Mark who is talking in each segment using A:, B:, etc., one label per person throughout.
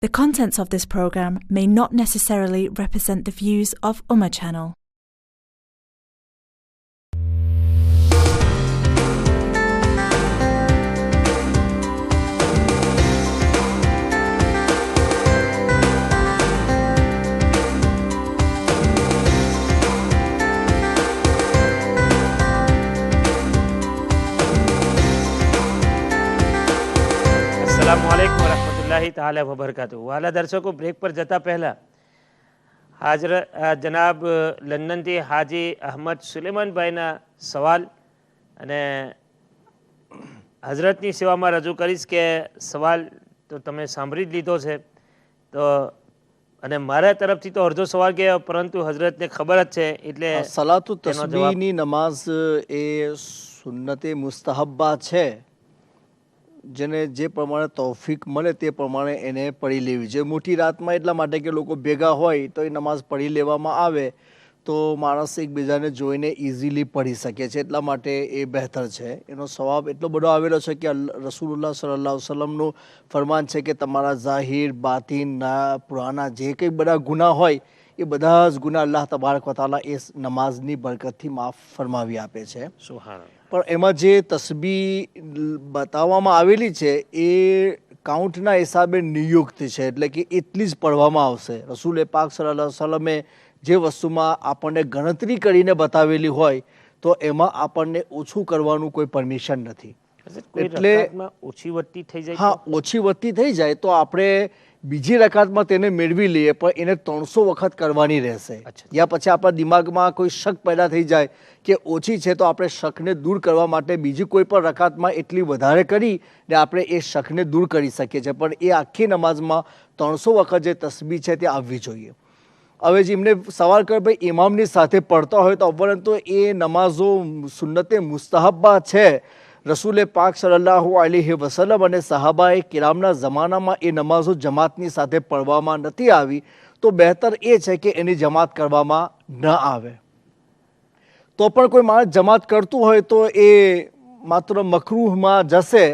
A: The contents of this program may not necessarily represent the views of Ummah Channel.
B: अस्सलामुअलैकुम वरहमतुल्लाहि ताला वबरकातुहू। वाला दर्शकों, ब्रेक पर जता पहला हाजर जनाब लंडन थी हाजी अहमद सुलेमान भाईना सवाल अने हजरतनी सेवामां रजू करीश के सवाल तो तमे सांभળી જ લીધો છે। તો અને મારા તરફથી તો અડધો સવાલ ગયો, પરંતુ હજરતને ખબર જ છે એટલે
C: સલાતુ તસ્બીહની નમાઝ એ સુન્નતે મુસ્તહબ્બા છે, જેને જે પ્રમાણે તૌફીક મળે તે પ્રમાણે એને પઢી લેવી જોઈએ। મોટી રાતમાં એટલા માટે કે લોકો ભેગા હોય તો એ નમાઝ પઢી લેવામાં આવે તો માણસ એકબીજાને જોઈને ઇઝીલી પઢી શકે છે, એટલા માટે એ બહેતર છે। એનો સવાબ એટલો બધો આવેલો છે કે રસૂલુલ્લાહ સલ્લલ્લાહુ અલૈહિ વસલ્લમનું ફરમાન છે કે તમારા ઝાહિર બાતિનના પુરાના જે કંઈ બધા ગુનાહ હોય એ બધા જ ગુનાહ અલ્લાહ તબારક વ તઆલા એ નમાઝની બરકતથી માફ ફરમાવી આપે છે।
B: સુબહાનલ્લાહ।
C: પણ એમાં જે તસ્બીહ બતાવવામાં આવેલી છે એ કાઉન્ટના હિસાબે નિયુક્ત છે, એટલે કે એટલી જ પઢવામાં આવશે। રસૂલ પાક સલ્લલ્લાહુ અલૈહિ વસલ્લમે જે વસ્તુમાં આપણને ગણતરી કરીને બતાવેલી હોય તો એમાં આપણને ઓછું કરવાનું કોઈ પરમિશન નથી। એટલે
B: ઓછી વધતી થઈ જાય,
C: હા, ઓછી વધતી થઈ જાય તો આપણે બીજી રકાતમાં તેને મેળવી લઈએ, પણ એને 300 વખત કરવાની રહેશે। યા પછી આપણા દિમાગમાં કોઈ શક પેદા થઈ જાય કે ઓછી છે તો આપણે શકને દૂર કરવા માટે બીજી કોઈ પણ રકાતમાં એટલી વધારે કરી ને આપણે એ શકને દૂર કરી શકીએ છીએ, પણ એ આખી નમાઝમાં 300 વખત જે તસ્બીહ છે તે આવવી જોઈએ। હવે જે એમને સવાલ કર્યો ભાઈ ઇમામની સાથે પડતા હોય તો અવ્વલન તો એ નમાઝો સુન્નતે મુસ્તહબ્બા છે। રસૂલે પાક સલ્લલ્લાહુ અલૈહિ વસલ્લમ અને સહાબાએ કિરામના જમાનામાં એ નમાઝો જમાતની સાથે પઢવામાં નથી આવી, તો બહેતર એ છે કે એની જમાત કરવામાં ન આવે। તો પણ કોઈ માણસ જમાત કરતું હોય તો એ માત્ર મકરૂહમાં જશે,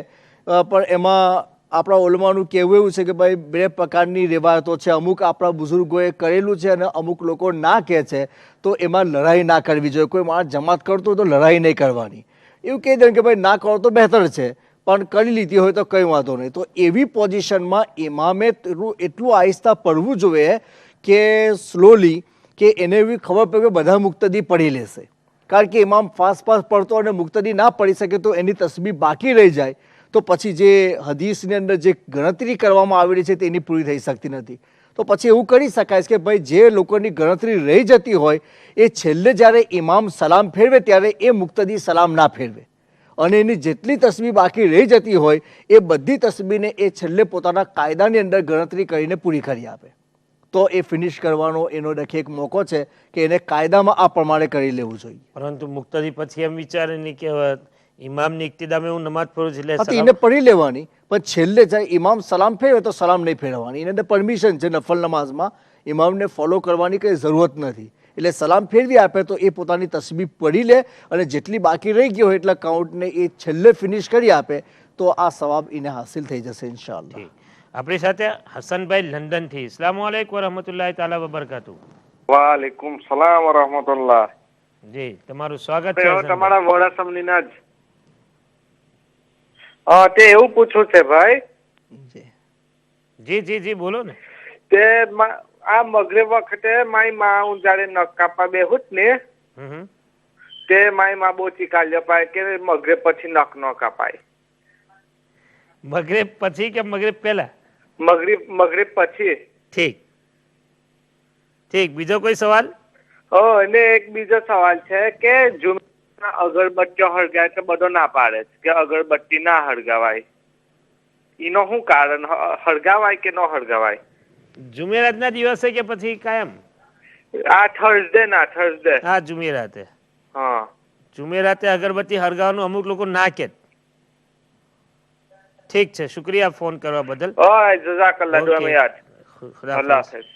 C: પણ એમાં આપણા ઉલમાનું કહેવું એવું છે કે ભાઈ બે પ્રકારની રિવાયતો છે, અમુક આપણા બુઝુર્ગોએ કરેલું છે અને અમુક લોકો ના કહે છે, તો એમાં લડાઈ ના કરવી જોઈએ। કોઈ માણસ જમાત કરતો હોય તો લડાઈ નહીં કરવાની, એવું કહી દે કે ભાઈ ના કરો તો બહેતર છે, પણ કરી લીધી હોય તો કંઈ વાંધો નહીં। તો એવી પોઝિશનમાં ઇમામે એટલું આહિસ્તા પડવું જોઈએ કે સ્લોલી, કે એને એવી ખબર પડે કે બધા મુક્તદી પઢી લેશે, કારણ કે ઇમામ ફાસ્ટ પડતો અને મુક્તદી ના પઢી શકે તો એની તસ્બીહ બાકી રહી જાય તો પછી જે હદીસની અંદર જે ગણતરી કરવામાં આવેલી છે તેની પૂરી થઈ શકતી નથી। તો પછી એવું કરી શકાય છે કે ભાઈ જે લોકોની ગણતરી રહી જતી હોય એ છેલ્લે જ્યારે ઇમામ સલામ ફેરવે ત્યારે એ મુક્તદી સલામ ના ફેરવે, અને એની જેટલી તસ્બીહ બાકી રહી જતી હોય એ બધી તસ્બીહને એ છેલ્લે પોતાના કાયદાની અંદર ગણતરી કરીને પૂરી કરી આપે, તો એ ફિનિશ કરવાનો એનો દેખે એક મોકો છે કે એને કાયદામાં આ પ્રમાણે કરી લેવું જોઈએ।
B: પરંતુ મુક્તદી પછી એમ વિચારે નહીં કે ઇમામની ઇક્તિદામાં હું નમાઝ પઢું છું એટલે
C: એને પઢી લેવાની, પણ છેલ્લે જાય ઇમામ સલામ ફેરવે તો સલામ નહીં ફેરવવાની, એને પરમિશન છે નફલ નમાઝમાં ઇમામને ફોલો કરવાની કંઈ જરૂરત નથી। એટલે સલામ ફેરવી આપે તો એ પોતાની તસ્બીહ પઢી લે અને જેટલી બાકી રહી ગઈ હોય એટલા કાઉન્ટને એ છેલ્લે ફિનિશ કરી આપે તો આ સવાબ એને હાસિલ થઈ જશે ઇન્શાઅલ્લાહ।
B: આપણી સાથે હસનભાઈ લંડનથી। અસ્સલામુ અલૈકુમ વરહમતુલ્લાહિ તાલા વબરકાતુહુ।
D: વાલેકુમ સલામ વરહમતુલ્લાહ।
B: જી, તમારું સ્વાગત છે।
D: તમારા વડાસમની ના જ તે એવું પૂછવું છે ભાઈ।
B: જી જી જી બોલો ને।
D: તે આ મગરિબ વખતે મારી માં હું જયારે નખ કાપવા બેહું ને તે મારી માં બહુ ચીકાલ્યો પાય કે મગરિબ પછી નખ ન કાપાય।
B: મગરિબ પછી કે મગરિબ પહેલા?
D: મગરિબ પછી।
B: ઠીક ઠીક, બીજો કોઈ સવાલ?
D: અને એક બીજો સવાલ છે કે જુમ્માના અગરબત્તીઓ હળગાય તો બધો ના પાડે છે કે અગરબત્તી ના હળગાવાય, એનો શું કારણ? હળગાવાય કે ન હળગાવાય?
B: જુમેરાતના દિવસે કે પછી કાયમ?
D: આ થર્સડે।
B: હા, જુમેરાતે।
D: હા,
B: જુમેરાતે અગરબત્તી હળગાવવાનું અમુક લોકો ના કે। ઠીક છે, શુક્રિયા ફોન કરવા બદલ।
D: જઝાકલ્લાહ, દુઆ યાદ। અલ્લાહ હાફિઝ।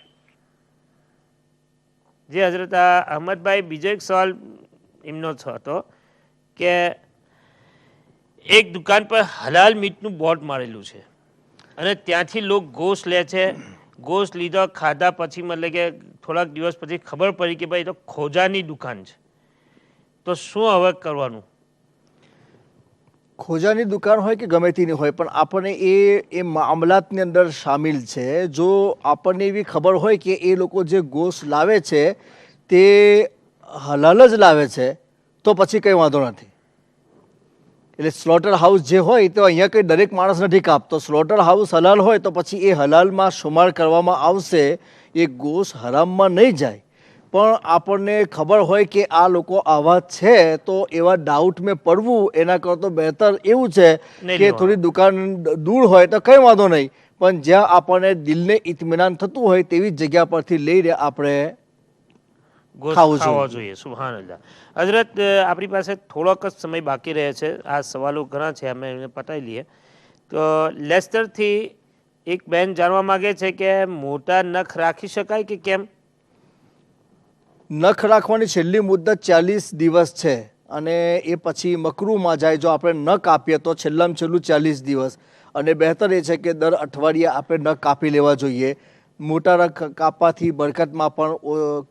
B: જી હજરત અહમદભાઈ, બીજો એક સવાલ એમનો હતો કે એક દુકાન પર હલાલ મીટનું બોર્ડ મારેલું છે, અને ત્યાંથી લોકો ગોશ લે છે. ગોશ લીધો, ખાધા પછી મતલબ કે થોડાક દિવસ પછી ખબર પડી કે ભાઈ તો ખોજાની દુકાન છે, તો શું હવે કરવાનું?
C: ખોજાની દુકાન હોય કે ગમે તેની હોય, પણ આપણને એ મામલાતની અંદર શામિલ છે. જો આપણને એવી ખબર હોય કે એ લોકો જે ગોશ લાવે છે તે હલાલ જ લાવે છે તો પછી કંઈ વાંધો નથી. એટલે સ્લોટર હાઉસ જે હોય તો અહીંયા કંઈ દરેક માણસ નથી કાપતો. સ્લોટર હાઉસ હલાલ હોય તો પછી એ હલાલમાં શુમાર કરવામાં આવશે, એ ગોશ હરામમાં નહીં જાય. પણ આપણને ખબર હોય કે આ લોકો આવા છે તો એવા ડાઉટ મેં પડવું એના કરતાં બહેતર એવું છે કે થોડી દુકાન દૂર હોય તો કંઈ વાંધો નહીં, પણ જ્યાં આપણને દિલને ઇત્મીનાન થતું હોય તેવી જગ્યા પરથી લઈને આપણે
B: ખાવો જોઈએ. સુભાનઅલ્લાહ. હજરત, આપણી પાસે થોડોક જ સમય બાકી રહે છે. આ સવાલો ઘણા છે, અમે એને પતાવી લઈએ. તો લેસ્ટરથી એક બેન જાણવા માગે છે કે મોટા નખ રાખી શકાય કે કેમ?
C: નખ રાખવાની છેલ્લી મુદ્દત 40 દિવસ છે અને એ પછી મકરૂમાં જાય. જો આપણે ન કાપીએ તો છેલ્લામાં છેલ્લું 40 દિવસ, અને બહેતર એ છે કે દર અઠવાડિયે આપણે નખ કાપી લેવા જોઈએ. મોટા નખ કાપવાથી બરકતમાં પણ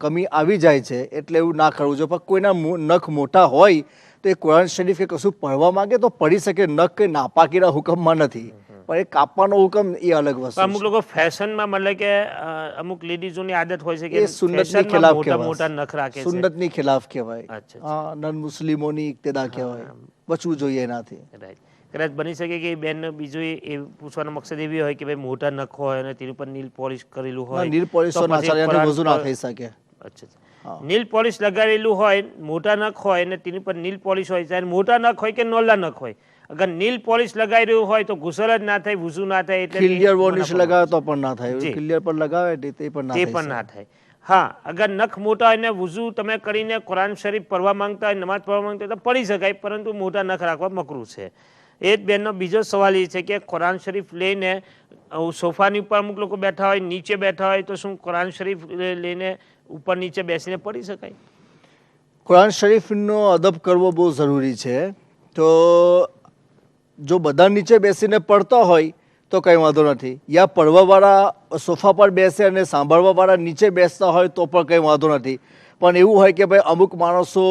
C: કમી આવી જાય છે, એટલે એવું ના કરવું જોઈએ. પણ કોઈના નખ મોટા હોય તો એ કુરાન શરીફ કે કશું પડવા માંગે તો પડી શકે. નખ કંઈ નાપાકીના હુકમમાં નથી, પણ એ કાપવાનો હુકમ એ અલગ વસ્તુ.
B: અમુક લોકો ફેશનમાં મતલબ કે અમુક લેડીઝોની આદત હોય છે કે
C: એ સુન્નતની ખિલાફ
B: મોટા નખ રાખે છે.
C: સુન્નતની ખિલાફ કહેવાય. હા, નન મુસ્લિમોની ઇક્તદા કહેવાય. બચવું જોઈએ એનાથી.
B: રાઈટ. કદાચ બની શકે કે બેન બીજું એ પૂછવાનો મકસદ એવી હોય કે ભાઈ મોટા નખ હોય અને તેની પર નીલ પોલિશ કરેલું હોય.
C: નીલ પોલિશ વજુ ના થઈ શકે.
B: અચ્છા, નીલ પોલિશ લગાવેલું હોય, મોટા નખ હોય અને તેની પર નીલ પોલિશ હોય, ચાહે મોટા નખ હોય કે નોલા નખ હોય, અગર નીલ પોલિશ લગાવી રહ્યું હોય તો ગુસલ જ ના થાય, વુઝુ ના થાય. એટલે
C: ક્લિયર વોર્નિશ લગાવે તો પણ ના થાય, ક્લિયર પર લગાવે તે પણ ના થાય.
B: હા, અગર નખ મોટા હોય ને વુઝુ તમે કરીને કુરાન શરીફ પઢવા માંગતા હોય, નમાઝ પઢવા માંગતા હોય તો પડી શકાય, પરંતુ મોટા નખ રાખવા મકરૂહ છે. એ જ બેનનો બીજો સવાલ એ છે કે કુરાન શરીફ લઈને સોફાની ઉપર અમુક લોકો બેઠા હોય, નીચે બેઠા હોય, તો શું કુરાન શરીફ લઈને ઉપર નીચે બેસીને પઢી શકાય?
C: કુરાન શરીફનો અદબ કરવો બહુ જરૂરી છે. તો જો બધા નીચે બેસીને પડતા હોય તો કંઈ વાંધો નથી, યા પડવાવાળા સોફા પર બેસે અને સાંભળવાવાળા નીચે બેસતા હોય તો પણ કંઈ વાંધો નથી. પણ એવું હોય કે ભાઈ અમુક માણસો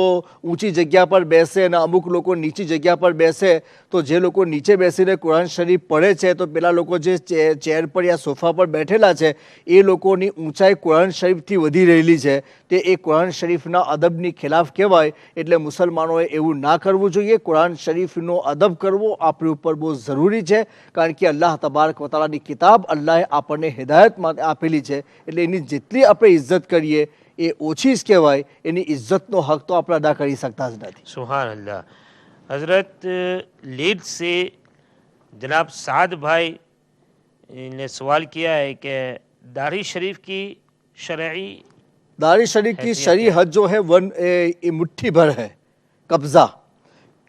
C: ઊંચી જગ્યા પર બેસે અને અમુક લોકો નીચી જગ્યા પર બેસે, તો જે લોકો નીચે બેસીને કુરાન શરીફ પડે છે તો પેલા લોકો જે ચેર પર યા સોફા પર બેઠેલા છે એ લોકોની ઊંચાઈ કુરાન શરીફથી વધી રહેલી છે, તે એ કુરાન શરીફના અદબની ખિલાફ કહેવાય. એટલે મુસલમાનોએ એવું ના કરવું જોઈએ. કુરાન શરીફનો અદબ કરવો આપણી ઉપર બહુ જરૂરી છે, કારણ કે અલ્લાહ તબારક વ તઆલાની કિતાબ અલ્લાહે આપણને હિદાયત માટે આપેલી છે, એટલે એની જેટલી આપણે ઇજ્જત કરીએ એ ઓછી જ કહેવાય. એની ઇજ્જતનો હક તો આપણે અદા કરી શકતા જ નથી.
B: સુભાન અલ્લાહ. हज़रत लीड से जनाब साद भाई ने सवाल किया है कि दाढ़ी शरीफ की
C: शरीफ की शरई हद जो है मुट्ठी भर है कब्ज़ा,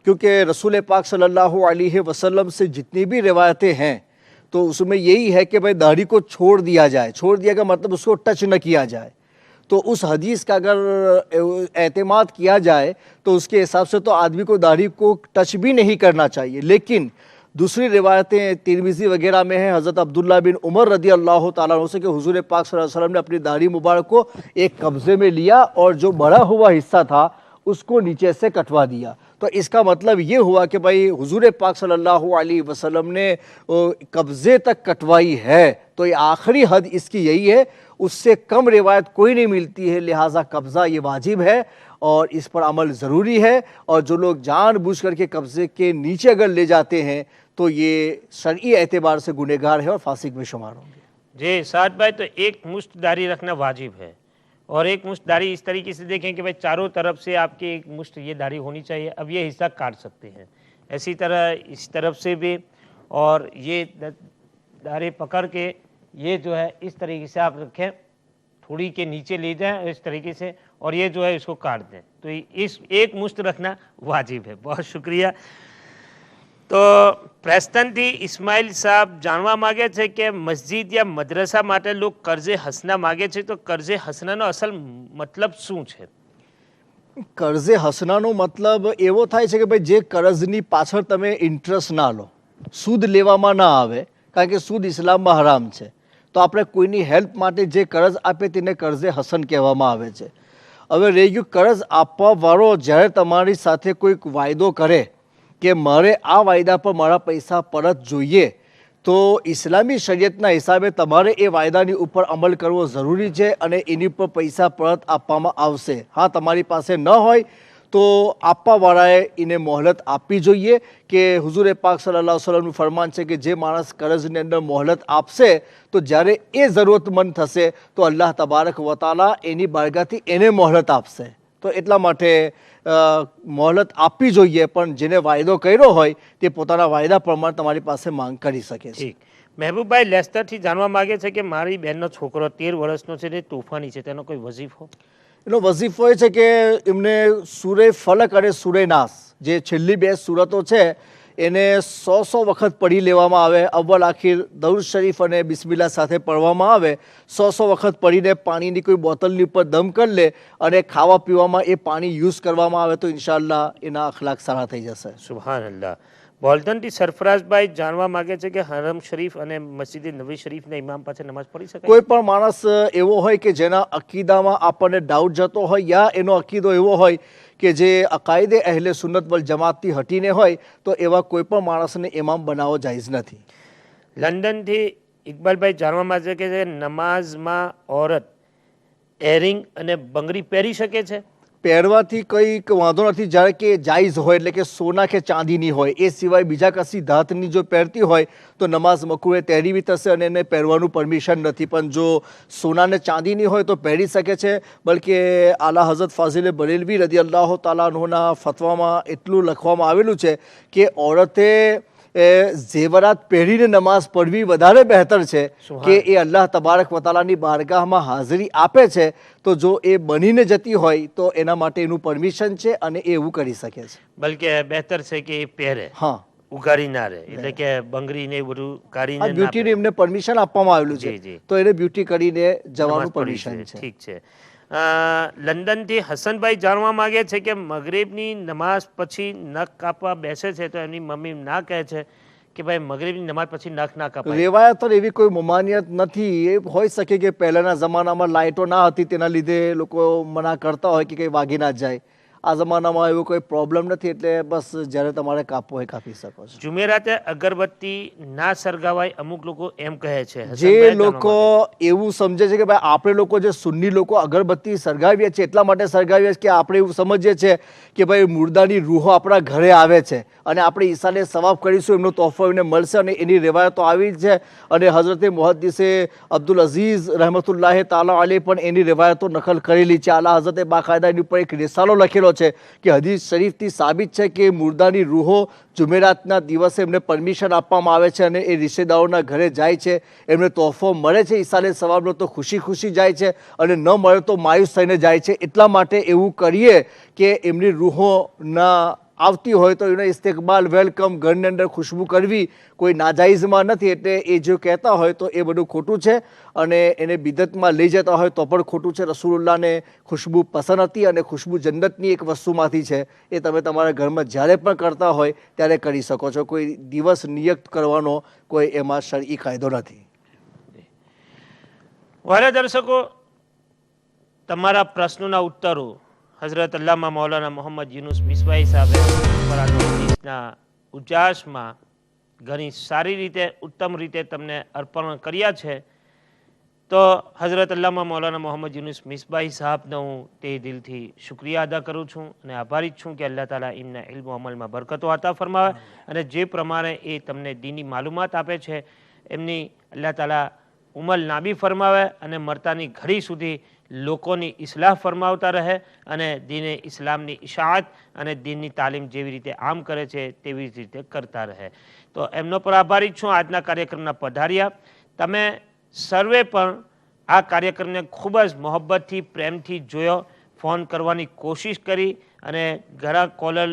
C: क्योंकि रसूल पाक सल्लल्लाहु अलैहि वसल्लम से जितनी भी रिवायतें हैं तो उसमें यही है कि भाई दाढ़ी को छोड़ दिया जाए. छोड़ दिया का मतलब उसको टच न किया जाए. तो उस हदीस का अगर एतमाद किया जाए तो उसके हिसाब से तो आदमी को दाढ़ी को टच भी नहीं करना चाहिए. लेकिन दूसरी रिवायतें तिरमिज़ी वगैरह में है हज़रत अब्दुल्ला बिन उमर रदी अल्लाह ताला अन्हु से कि हुजूर पाक सल्लल्लाहु अलैहि वसल्लम ने अपनी दाढ़ी मुबारक को एक कब्ज़े में लिया और जो बड़ा हुआ हिस्सा था उसको नीचे से कटवा दिया. तो इसका मतलब ये हुआ कि भाई हुजूर पाक सल्लल्लाहु अलैहि वसल्लम ने कब्ज़े तक कटवाई है, तो ये आखिरी हद इसकी यही है. उससे कम रिवायत कोई नहीं मिलती है, लिहाजा कब्ज़ा ये वाजिब है और इस पर अमल ज़रूरी है. और जो लोग जानबूझ करके कब्ज़े के नीचे अगर ले जाते हैं तो ये शरई एतबार से गुनहगार है और फासिक में शुमार होंगे.
B: जी साद भाई, तो एक मुश्त दाढ़ी रखना वाजिब है, और एक मुश्त दाढ़ी इस तरीके से देखें कि भाई चारों तरफ से आपकी एक मुश्त ये दाढ़ी होनी चाहिए. अब ये हिस्सा काट सकते हैं, इसी तरह इस तरफ से भी, और ये दाढ़ी पकड़ के ये जो है इस तरीके से आप रखें, थोड़ी के नीचे ले जाएं इस तरीके से, और ये जो है इसको काट दें. तो इस एक मुश्त रखना वाजिब है. बहुत शुक्रिया. तो પ્રેસ્ટનથી ઇસ્માઇલ સાહેબ જાણવા માગે છે કે મસ્જિદ યા મદ્રસા માટે લોકો કર્જે હસના માગે છે, તો કર્જે હસનાનો અસલ મતલબ શું છે?
C: કર્જે હસનાનો મતલબ એવો થાય છે કે ભાઈ જે કર્જની પાછળ તમે ઇન્ટરેસ્ટ ના લો, સૂદ લેવામાં ના આવે, કારણ કે સૂદ ઇસ્લામમાં હરામ છે. તો આપણે કોઈની હેલ્પ માટે જે કર્જ આપે તેને કર્જે હસન કહેવામાં આવે છે. હવે રહી ગયું કર્જ આપવાવાળો જ્યારે તમારી સાથે કોઈક વાયદો કરે કે મારે આ વાયદા પર મારા પૈસા પરત જોઈએ, તો ઇસ્લામી શરીયતના હિસાબે તમારે એ વાયદાની ઉપર અમલ કરવો જરૂરી છે અને એની પર પૈસા પરત આપવામાં આવશે. હા, તમારી પાસે ન હોય તો આપવાવાળાએ એને મોહલત આપવી જોઈએ કે હુઝુર પાક સલ્લલ્લાહુ અલૈહિ વસલ્લમનું ફરમાન છે કે જે માણસ કર્જની અંદર મોહલત આપશે તો જ્યારે એ જરૂરતમંદ થશે તો અલ્લાહ તબારક વતાલા એની બારગાથી એને મોહલત આપશે. તો એટલા માટે મોહલત આપવી જોઈએ, પણ જેને વાયદો કર્યો હોય તે પોતાના વાયદા પ્રમાણે તમારી પાસે માંગ કરી શકે છે.
B: મહેબૂબભાઈ લેસ્ટરથી જાણવા માંગે છે કે મારી બહેનનો છોકરો 13 વર્ષનો છે, તે તોફાની છે, તેનો કોઈ વઝીફો?
C: એનો વઝીફો એ છે કે એમને સૂરે ફલક અને સૂરે નાસ જે છેલ્લી 2 સૂરતો છે એને 100 વખત પઢી લેવામાં આવે. અવ્વલ આખિર દરુદ શરીફ અને બિસ્મિલ્લાહ સાથે પઢવામાં આવે. 100 વખત પઢીને પાણીની કોઈ બોટલની ઉપર દમ કરી લે અને ખાવા પીવામાં એ પાણી યુઝ કરવામાં આવે તો ઇન્શાઅલ્લાહ એના અખલાક સારા થઈ જશે.
B: સુબહાનલ્લાહ. બોલ્ટનથી સરફરાઝભાઈ જાણવા માંગે છે કે હરમ શરીફ અને મસ્જિદ નબવી શરીફના ઇમામ પાસે નમાઝ પઢી શકાય?
C: કોઈ પણ માણસ એવો હોય કે જેના અકીદામાં આપણને ડાઉટ જતો હોય યા એનો અકીદો એવો હોય કે જે અકાયદે અહેલે સુન્નત વલ જમાતથી હટીને હોય તો એવા કોઈ પણ માણસને ઇમામ બનાવવો જાયઝ નથી.
B: લંડનથી ઇકબાલભાઈ જાણવા માંગે છે કે નમાઝમાં ઓરત એરિંગ અને બંગડી પહેરી શકે છે?
C: પહેરવાથી કંઈક વાંધો નથી, જ્યારે કે જાયઝ હોય એટલે કે સોના કે ચાંદીની હોય, એ સિવાય બીજા કશી ધાતની જો પહેરતી હોય તો નમાઝ મકરૂહ તેરી બી થશે અને એને પહેરવાનું પરમિશન નથી. પણ જો સોના ને ચાંદીની હોય તો પહેરી શકે છે. બલકે આલા હઝરત ફાઝિલ બરેલવી રદિયલ્લાહુ તાલા અન્હુના ફતવામાં એટલું લખવામાં આવેલું છે કે ઓરતે ઝેવરાત પહેરીને નમાઝ પઢવી વધારે બહેતર છે કે એ અલ્લાહ તબારક વતાલાની બારગાહમાં હાજરી આપે છે. તો જો એ બનીને જતી હોય તો એના માટે એનું પરમિશન છે અને એ એવું કરી શકે છે.
B: બલકે બહેતર છે કે એ પહેરે,
C: હા,
B: ઉઘાડી ના રહે, એટલે કે બંગડી ને બધું કાઢીને
C: બ્યુટીને એમને પરમિશન આપવામાં આવેલું છે તો એને બ્યુટી કરીને જવાનું પરમિશન છે.
B: ઠીક છે. લંડનથી હસનભાઈ જાણવા માંગે છે કે મગરિબની નમાઝ પછી નખ કાપવા બેસે છે તો એની મમ્મી ના કહે છે કે ભાઈ મગરિબની નમાઝ પછી નખ ના કાપાય.
C: રેવાયત એવી કોઈ મમાનિયત નથી. એ હોઈ શકે કે પહેલાના જમાનામાં લાઇટો ના હતી તેના લીધે લોકો મના કરતા હોય કે કંઈ વાગી ના જાય. આ જમાનામાં એવો કોઈ પ્રોબ્લેમ નથી, એટલે બસ જ્યારે તમારે કાપવો હોય કાપી શકો છો.
B: જુમેરાતે અગરબત્તી ના સળગાવાય અમુક લોકો એમ કહે છે.
C: જે લોકો એવું સમજે છે કે ભાઈ આપણે લોકો જે સુન્ની લોકો અગરબત્તી સળગાવીએ છીએ એટલા માટે સળગાવીએ છીએ કે આપણે એવું સમજીએ છીએ કે ભાઈ મુર્દાની રૂહો આપણા ઘરે આવે છે અને આપણે ઈસાને સવાબ કરીશું, એમનો તોહફો એમને મળશે અને એની riવાયતો આવી છે. અને હઝરતે મુહદ્દિસે અબ્દુલ અઝીઝ રહેમતુલ્લાહ તાલા અલૈહ પણ એની riવાયતો નકલ કરેલી છે. આલા હઝરતે બાકાયદા એની ઉપર એક રિસાલો લખેલો છે કે હદીસ શરીફથી સાબિત છે કે મુર્દાની રૂહો જુમેરાતના દિવસે એમને પરમિશન આપવામાં આવે છે અને એ રિશ્તેદારોના ઘરે જાય છે, એમને તોહફો મળે છે ઈસાને સવાબનો તો ખુશી ખુશી જાય છે અને ન મળે તો માયુસ થઈને જાય છે. એટલા માટે એવું કરીએ કે એમની રૂહો ના આવતી હોય તો એને ઇસ્તેકબાલ વેલકમ ઘરની અંદર ખુશ્બુ કરવી કોઈ નાજાયઝમાં નથી. એટલે એ જો કહેતા હોય તો એ બધું ખોટું છે અને એને બિદતમાં લઈ જતા હોય તો પણ ખોટું છે. રસૂલુલ્લાહને ખુશ્બુ પસંદ હતી અને ખુશ્બુ જન્નતની એક વસ્તુમાંથી છે. એ તમે તમારા ઘરમાં જ્યારે પણ કરતા હોય ત્યારે કરી શકો છો. કોઈ દિવસ નિયત કરવાનો કોઈ એમાં શરઈ કાયદો નથી.
B: વાલા દર્શકો, તમારા પ્રશ્નોના ઉત્તરો હઝરત અલ્લામા મૌલાના મોહમ્મદ યુનુસ મિસવાઈ સાહેબના ઉજાસમાં ઘણી સારી રીતે ઉત્તમ રીતે તમને અર્પણ કર્યા છે. તો હઝરત અલ્લામા મૌલાના મોહમ્મદ યુનુસ મિસબાઈ સાહેબનો હું તે દિલથી શુક્રિયા અદા કરું છું અને આભારી છું કે અલ્લાહ તાલા એમના ઇલ્મ અમલમાં બરકતો અતા ફરમાવે અને જે પ્રમાણે એ તમને દીની માલુમાત આપે છે એમની અલ્લાહ તાલા ઉમર લાંબી ફરમાવે અને મરતાની ઘડી સુધી લોકોની ઇસ્લાહ ફરમાવતા રહે અને દીને ઇસ્લામની ઇશાઅત અને દીનની તાલીમ જેવી રીતે આમ કરે છે તેવી જ રીતે કરતા રહે. તો એમનો પર આભારી છું. આજના કાર્યક્રમના પધાર્યા તમે સર્વે પણ આ કાર્યક્રમને ખૂબ જ મોહબ્બતથી પ્રેમથી જોયો, ફોન કરવાની કોશિશ કરી અને ઘણા કોલર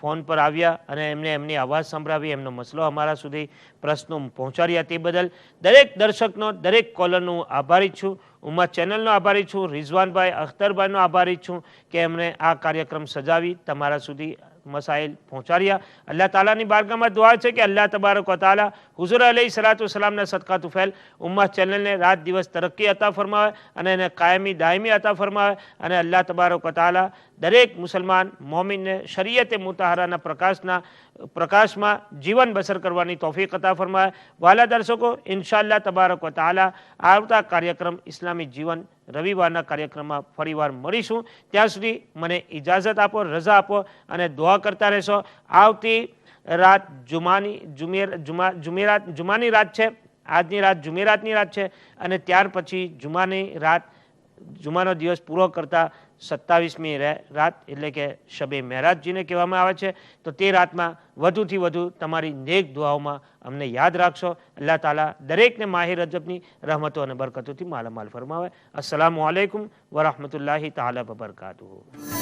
B: ફોન પર આવ્યા અને એમને એમની અવાજ સંભળાવી, એમનો મસલો અમારા સુધી પ્રશ્નો પહોંચાડ્યા. તે બદલ દરેક દર્શકનો, દરેક કોલરનો હું આભારી છું. ઉમા ચેનલનો આભારી છું, રિઝવાનભાઈ અખ્તરભાઈનો આભારી છું કે એમણે આ કાર્યક્રમ સજાવી તમારા સુધી मसाइल पहुँचाड़िया। अल्लाह तालानी बारगाह में दुआ है कि अल्लाह तबारक व तआला हुजूर अलैहिस्सलातु वस्सलामना सदका तुफैल उम्मा चैनल ने रात दिवस तरक्की अता फरमावे अने एने कायमी दायमी अता फरमावे अने अल्लाह तबारक व तआला दरेक मुसलमान मोमिन ने शरीयत मुताहराना प्रकाश में जीवन बसर करवानी तौफीक अता फरमाए। वाला दर्शकों, इंशाअल्लाह तबारक व तआला आवता कार्यक्रम इस्लामी जीवन रविवारना कार्यक्रम में फरीवार मळीशुं। त्यां सुधी मने इजाजत आपो, रजा आपो अने दुआ करता रहेशो। आवती रात जुमानी रात छे। आजनी रात जुमेरातनी रात छे अने त्यार पछी जुमानो दिवस पूरो करता 27મી रात एटले के शबे मेराज ने कहेवामां आवे छे। तो ते रात में वधुथी वधु तमारी नेक दुआओं में अमने याद राखशो। अल्लाह ताला दरेक ने माह रजबनी रहमतों अने बरकतों थी मालामाल फरमावे। अस्सलामु अलैकुम व रहमतुल्लाहि ताला व बरकातुहू।